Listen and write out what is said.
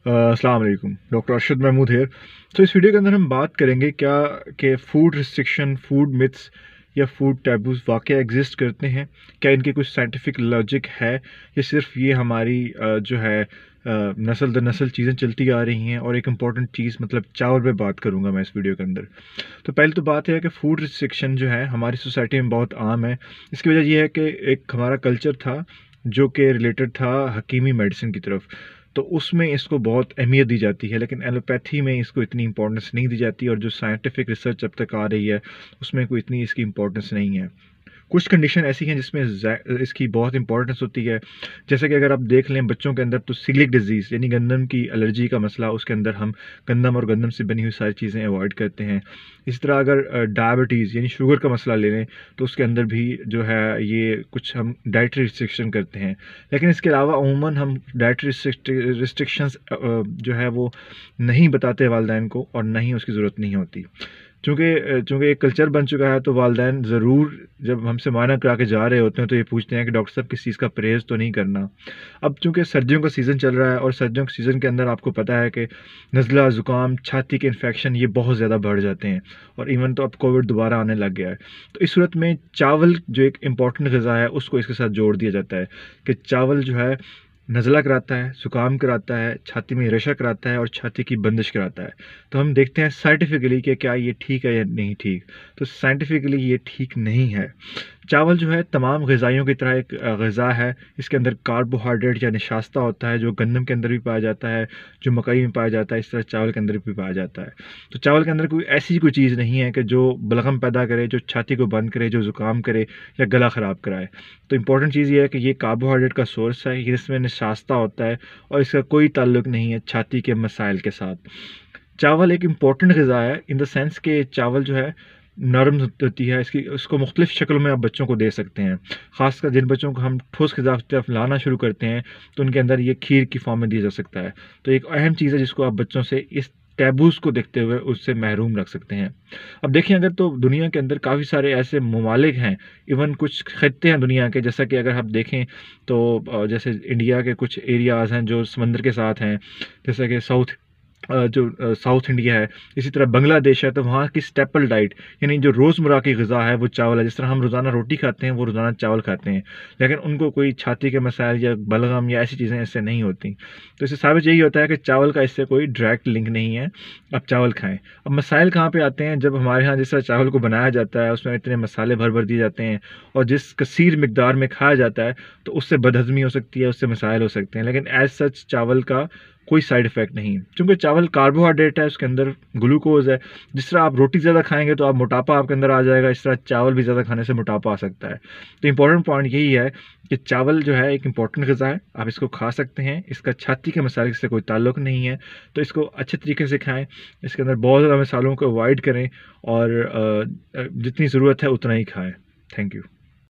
अस्सलाम वालेकुम, doctor Arshad Mahmood hair. तो इस वीडियो के अंदर हम बात करेंगे क्या कि फ़ूड रिस्ट्रिक्शन, फ़ूड मिथ्स या फ़ूड टैबूज़ वाक़ई एग्जिस्ट करते हैं। क्या इनके कुछ साइंटिफिक लॉजिक है या सिर्फ ये हमारी जो है नस्ल दर नस्ल चीज़ें चलती आ रही हैं। और एक इम्पॉर्टेंट चीज़ मतलब चावल पे बात करूँगा मैं इस वीडियो के अंदर। तो पहले तो बात है कि फ़ूड रिस्ट्रिक्शन जो है हमारी सोसाइटी में बहुत आम है। इसकी वजह ये है कि एक हमारा कल्चर था जो कि रिलेटेड था हकीमी मेडिसिन की तरफ, तो उसमें इसको बहुत अहमियत दी जाती है, लेकिन एलोपैथी में इसको इतनी इंपॉर्टेंस नहीं दी जाती और जो साइंटिफिक रिसर्च अब तक आ रही है उसमें कोई इतनी इसकी इंपॉर्टेंस नहीं है। कुछ कंडीशन ऐसी हैं जिसमें इसकी बहुत इंपॉर्टेंस होती है। जैसे कि अगर आप देख लें बच्चों के अंदर, तो सीलिक डिजीज़ यानी गंदम की एलर्जी का मसला, उसके अंदर हम गंदम और गंदम से बनी हुई सारी चीज़ें अवॉइड करते हैं। इसी तरह अगर डायबिटीज़ यानी शुगर का मसला ले लें, तो उसके अंदर भी जो है ये कुछ हम डाइटरी रिस्ट्रिक्शन करते हैं। लेकिन इसके अलावा अमूमन हम डाइटरी रिस्ट्रिक्शंस जो है वो नहीं बताते वालिदैन को, और ना ही उसकी ज़रूरत नहीं होती। चूँकि एक कल्चर बन चुका है, तो वालिदैन ज़रूर जब हमसे मुआयना करा के जा रहे होते हैं तो ये पूछते हैं कि डॉक्टर साहब किस चीज़ का परहेज़ तो नहीं करना। अब चूँकि सर्दियों का सीज़न चल रहा है और सर्दियों के सीज़न के अंदर आपको पता है कि नज़ला, ज़ुकाम, छाती के इन्फेक्शन ये बहुत ज़्यादा बढ़ जाते हैं, और इवन तो अब कोविड दोबारा आने लग गया है। तो इस सूरत में चावल जो एक इम्पॉर्टेंट ग़िज़ा है उसको इसके साथ जोड़ दिया जाता है कि चावल जो है नज़ला कराता है, ज़ुकाम कराता है, छाती में रेशा कराता है और छाती की बंदिश कराता है। तो हम देखते हैं साइंटिफिकली कि क्या ये ठीक है या नहीं ठीक। तो साइंटिफिकली ये ठीक नहीं है। चावल जो है तमाम ग़िज़ाइयों की तरह एक ग़िज़ा है। इसके अंदर कार्बोहाइड्रेट या निशास्ता होता है जो गंदम के अंदर भी पाया जाता है, जो मकई में पाया जाता है, इस तरह चावल के अंदर भी पाया जाता है। तो चावल के अंदर कोई ऐसी कोई चीज़ नहीं है कि जो बलगम पैदा करे, जो छाती को बंद करे, जो ज़ुकाम करे या गला ख़राब कराए। तो इम्पॉर्टेंट चीज़ ये है कि ये कार्बोहाइड्रेट का सोर्स है, ये इसमें निशास्ता होता है और इसका कोई ताल्लुक नहीं है छाती के मसाइल के साथ। चावल एक इम्पॉर्टेंट ग़िज़ा है इन द सेंस कि चावल जो है नरम होती है, इसको मुख्तलिफ़ शक्लों में आप बच्चों को दे सकते हैं। ख़ासकर जिन बच्चों को हम ठोस ग़िज़ा की तरफ लाना शुरू करते हैं, तो उनके अंदर ये खीर की फ़ॉर्म में दिया जा सकता है। तो एक अहम चीज़ है जिसको आप बच्चों से इस टैबूज़ को देखते हुए उससे महरूम रख सकते हैं। अब देखिए, अगर तो दुनिया के अंदर काफ़ी सारे ऐसे ममालिक हैं, इवन कुछ खित्ते हैं दुनिया के, जैसा कि अगर आप देखें तो जैसे इंडिया के कुछ एरियाज़ हैं जो समंदर के साथ हैं, जैसे कि साउथ इंडिया है, इसी तरह बांग्लादेश है, तो वहाँ की स्टेपल डाइट यानी जो रोज़मर्रा की ग़िज़ा है वो चावल है। जिस तरह हम रोज़ाना रोटी खाते हैं वो रोज़ाना चावल खाते हैं, लेकिन उनको कोई छाती के मसाइल या बलगम या ऐसी चीज़ें इससे नहीं होती। तो इससे साबित यही होता है कि चावल का इससे कोई डायरेक्ट लिंक नहीं है, आप चावल खाएँ। अब मसाइल कहाँ पे आते हैं, जब हमारे यहाँ जिस तरह चावल को बनाया जाता है उसमें इतने मसाले भर-भर दिए जाते हैं और जिस कसीर मिक़दार में खाया जाता है, तो उससे बदहज़मी हो सकती है, उससे मसाइल हो सकते हैं। लेकिन एज़ सच चावल का कोई साइड इफ़ेक्ट नहीं, क्योंकि चावल कार्बोहाइड्रेट है, उसके अंदर ग्लूकोज़ है। जिस तरह आप रोटी ज़्यादा खाएँगे तो आप मोटापा आपके अंदर आ जाएगा, इस तरह चावल भी ज़्यादा खाने से मोटापा आ सकता है। तो इम्पोर्टेंट पॉइंट यही है कि चावल जो है एक इम्पॉर्टेंट ग़िज़ा है, आप इसको खा सकते हैं, इसका छाती के मसाइल से कोई ताल्लुक नहीं है, तो इसको अच्छे तरीके से खाएँ। इसके अंदर बहुत ज़्यादा मसालों को अवॉइड करें और जितनी ज़रूरत है उतना ही खाएँ। Thank you.